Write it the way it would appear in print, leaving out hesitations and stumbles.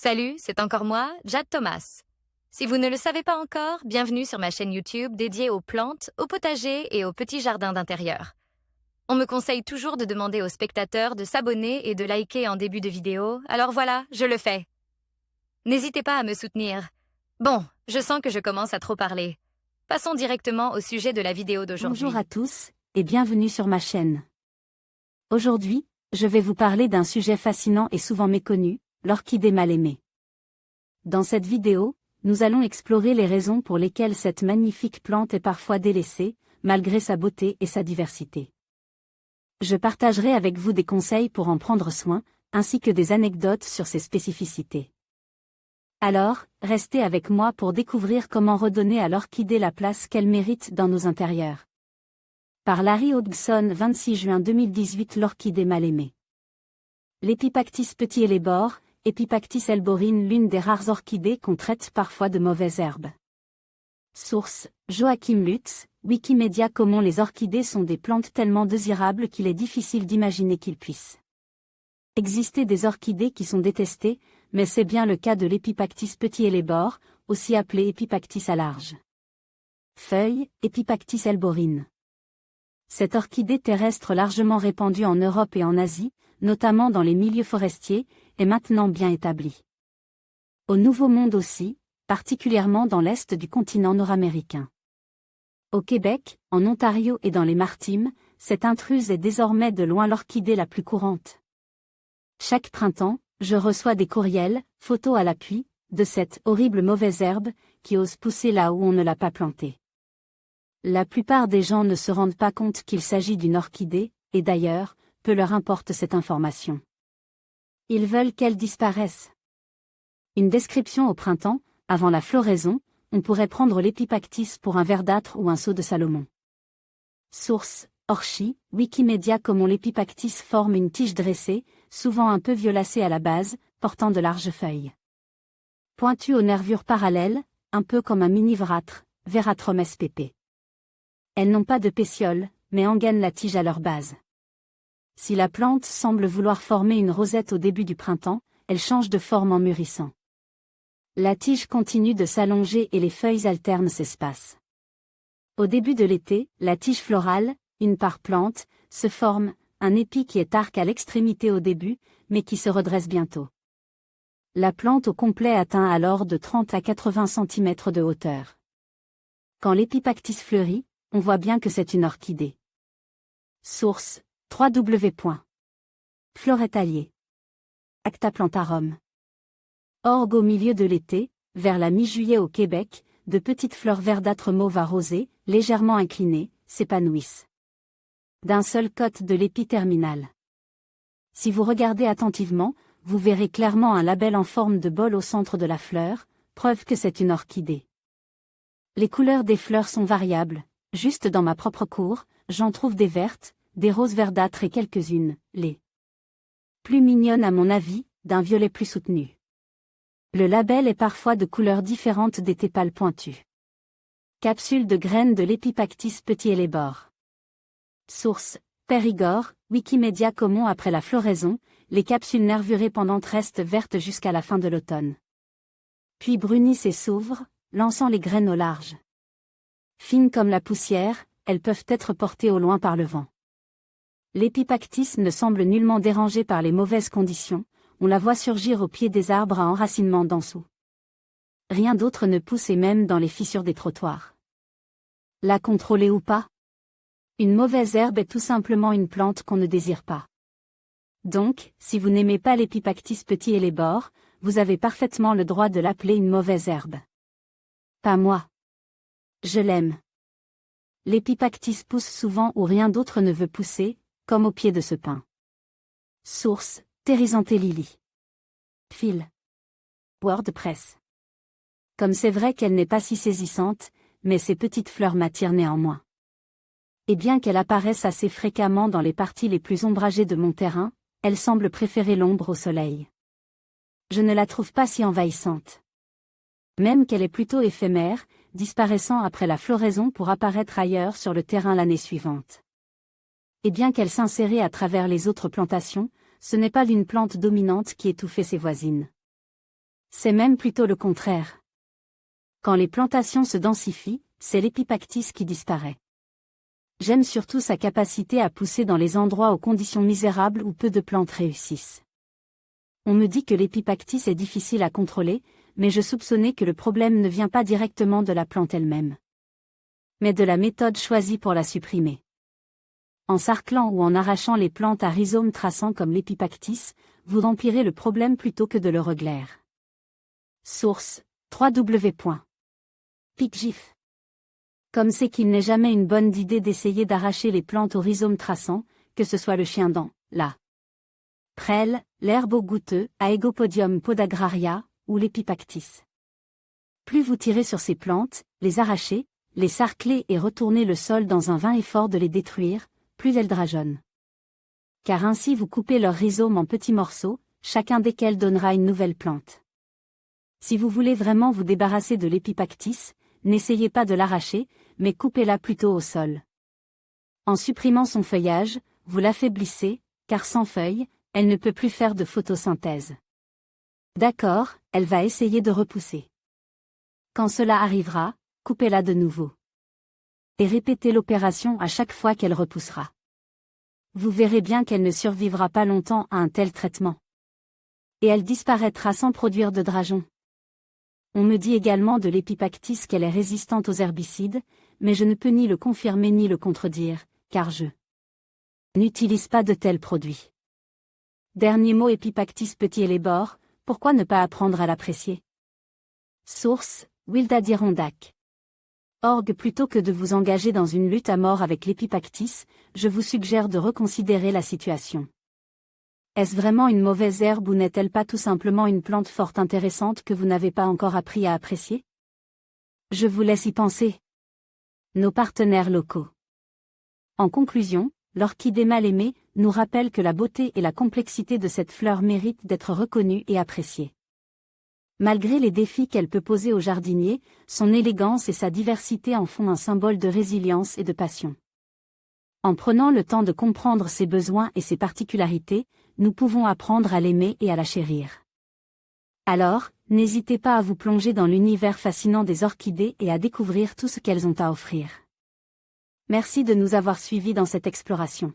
Salut, c'est encore moi, Jade Thomas. Si vous ne le savez pas encore, bienvenue sur ma chaîne YouTube dédiée aux plantes, aux potagers et aux petits jardins d'intérieur. On me conseille toujours de demander aux spectateurs de s'abonner et de liker en début de vidéo, alors voilà, je le fais. N'hésitez pas à me soutenir. Bon, je sens que je commence à trop parler. Passons directement au sujet de la vidéo d'aujourd'hui. Bonjour à tous, et bienvenue sur ma chaîne. Aujourd'hui, je vais vous parler d'un sujet fascinant et souvent méconnu, l'orchidée mal aimée. Dans cette vidéo, nous allons explorer les raisons pour lesquelles cette magnifique plante est parfois délaissée, malgré sa beauté et sa diversité. Je partagerai avec vous des conseils pour en prendre soin, ainsi que des anecdotes sur ses spécificités. Alors, restez avec moi pour découvrir comment redonner à l'orchidée la place qu'elle mérite dans nos intérieurs. Par Larry Hodgson, 26 juin 2018. L'orchidée mal aimée. L'Epipactis petit hellebore, Epipactis elborine, l'une des rares orchidées qu'on traite parfois de mauvaises herbes. Source: Joachim Lutz, Wikimedia. Comment les orchidées sont des plantes tellement désirables qu'il est difficile d'imaginer qu'il puisse exister des orchidées qui sont détestées, mais c'est bien le cas de l'Epipactis petit hellebore, aussi appelé Epipactis à large feuilles, Epipactis elborine. Cette orchidée terrestre largement répandue en Europe et en Asie, notamment dans les milieux forestiers, est maintenant bien établie. Au Nouveau Monde aussi, particulièrement dans l'est du continent nord-américain. Au Québec, en Ontario et dans les Maritimes, cette intruse est désormais de loin l'orchidée la plus courante. Chaque printemps, je reçois des courriels, photos à l'appui, de cette horrible mauvaise herbe, qui ose pousser là où on ne l'a pas plantée. La plupart des gens ne se rendent pas compte qu'il s'agit d'une orchidée, et d'ailleurs, peu leur importe cette information. Ils veulent qu'elle disparaisse. Une description au printemps, avant la floraison, on pourrait prendre l'Epipactis pour un verdâtre ou un sceau de Salomon. Source: Orchi, Wikimedia. Comment l'Epipactis forme une tige dressée, souvent un peu violacée à la base, portant de larges feuilles pointues aux nervures parallèles, un peu comme un mini-vrâtre, Veratrum spp. Elles n'ont pas de pétiole, mais engainent la tige à leur base. Si la plante semble vouloir former une rosette au début du printemps, elle change de forme en mûrissant. La tige continue de s'allonger et les feuilles alternes s'espacent. Au début de l'été, la tige florale, une par plante, se forme, un épi qui est arc à l'extrémité au début, mais qui se redresse bientôt. La plante au complet atteint alors de 30 à 80 cm de hauteur. Quand l'Epipactis fleurit, on voit bien que c'est une orchidée. Source: www.floretalier. Acta Plantarum. Orgue. Au milieu de l'été, vers la mi-juillet au Québec, de petites fleurs verdâtres mauve à rosé, légèrement inclinées, s'épanouissent d'un seul côté de l'épi terminal. Si vous regardez attentivement, vous verrez clairement un labelle en forme de bol au centre de la fleur, preuve que c'est une orchidée. Les couleurs des fleurs sont variables. Juste dans ma propre cour, j'en trouve des vertes, des roses verdâtres et quelques-unes, les plus mignonnes à mon avis, d'un violet plus soutenu. Le labelle est parfois de couleurs différentes des tépales pointues. Capsule de graines de l'Epipactis petit hellebore. Source: Périgord, Wikimedia. Comment après la floraison, les capsules nervurées pendantes restent vertes jusqu'à la fin de l'automne. Puis brunissent et s'ouvrent, lançant les graines au large. Fines comme la poussière, elles peuvent être portées au loin par le vent. L'Epipactis ne semble nullement dérangée par les mauvaises conditions, on la voit surgir au pied des arbres à enracinement dessous. Rien d'autre ne pousse et même dans les fissures des trottoirs. La contrôler ou pas? Une mauvaise herbe est tout simplement une plante qu'on ne désire pas. Donc, si vous n'aimez pas l'Epipactis petit hellebore, vous avez parfaitement le droit de l'appeler une mauvaise herbe. Pas moi. Je l'aime. L'Epipactis pousse souvent où rien d'autre ne veut pousser, comme au pied de ce pin. Source: Therizanthe Lily. Phil. WordPress. Comme c'est vrai qu'elle n'est pas si saisissante, mais ses petites fleurs m'attirent néanmoins. Et bien qu'elle apparaisse assez fréquemment dans les parties les plus ombragées de mon terrain, elle semble préférer l'ombre au soleil. Je ne la trouve pas si envahissante. Même qu'elle est plutôt éphémère, disparaissant après la floraison pour apparaître ailleurs sur le terrain l'année suivante. Et bien qu'elle s'insérait à travers les autres plantations, ce n'est pas l'une plante dominante qui étouffait ses voisines. C'est même plutôt le contraire. Quand les plantations se densifient, c'est l'épipactis qui disparaît. J'aime surtout sa capacité à pousser dans les endroits aux conditions misérables où peu de plantes réussissent. On me dit que l'épipactis est difficile à contrôler, mais je soupçonnais que le problème ne vient pas directement de la plante elle-même, mais de la méthode choisie pour la supprimer. En sarclant ou en arrachant les plantes à rhizomes traçants comme l'épipactis, vous remplirez le problème plutôt que de le régler. Source: www.picgif. Comme c'est qu'il n'est jamais une bonne idée d'essayer d'arracher les plantes aux rhizomes traçants, que ce soit le chien-dent, la prêle, l'herbe au goutteux, Aegopodium podagraria, ou l'épipactis. Plus vous tirez sur ces plantes, les arrachez, les sarclez et retournez le sol dans un vain effort de les détruire, plus elles drageonnent. Car ainsi vous coupez leurs rhizomes en petits morceaux, chacun desquels donnera une nouvelle plante. Si vous voulez vraiment vous débarrasser de l'épipactis, n'essayez pas de l'arracher, mais coupez-la plutôt au sol. En supprimant son feuillage, vous l'affaiblissez, car sans feuilles, elle ne peut plus faire de photosynthèse. D'accord, elle va essayer de repousser. Quand cela arrivera, coupez-la de nouveau. Et répétez l'opération à chaque fois qu'elle repoussera. Vous verrez bien qu'elle ne survivra pas longtemps à un tel traitement. Et elle disparaîtra sans produire de drageons. On me dit également de l'épipactis qu'elle est résistante aux herbicides, mais je ne peux ni le confirmer ni le contredire, car je n'utilise pas de tels produits. Dernier mot: épipactis petit et les bords, pourquoi ne pas apprendre à l'apprécier? Source: Wildadirondach. Org. Plutôt que de vous engager dans une lutte à mort avec l'épipactis, je vous suggère de reconsidérer la situation. Est-ce vraiment une mauvaise herbe ou n'est-elle pas tout simplement une plante fort intéressante que vous n'avez pas encore appris à apprécier? Je vous laisse y penser. Nos partenaires locaux. En conclusion, l'orchidée mal aimée nous rappelle que la beauté et la complexité de cette fleur méritent d'être reconnues et appréciées. Malgré les défis qu'elle peut poser aux jardiniers, son élégance et sa diversité en font un symbole de résilience et de passion. En prenant le temps de comprendre ses besoins et ses particularités, nous pouvons apprendre à l'aimer et à la chérir. Alors, n'hésitez pas à vous plonger dans l'univers fascinant des orchidées et à découvrir tout ce qu'elles ont à offrir. Merci de nous avoir suivis dans cette exploration.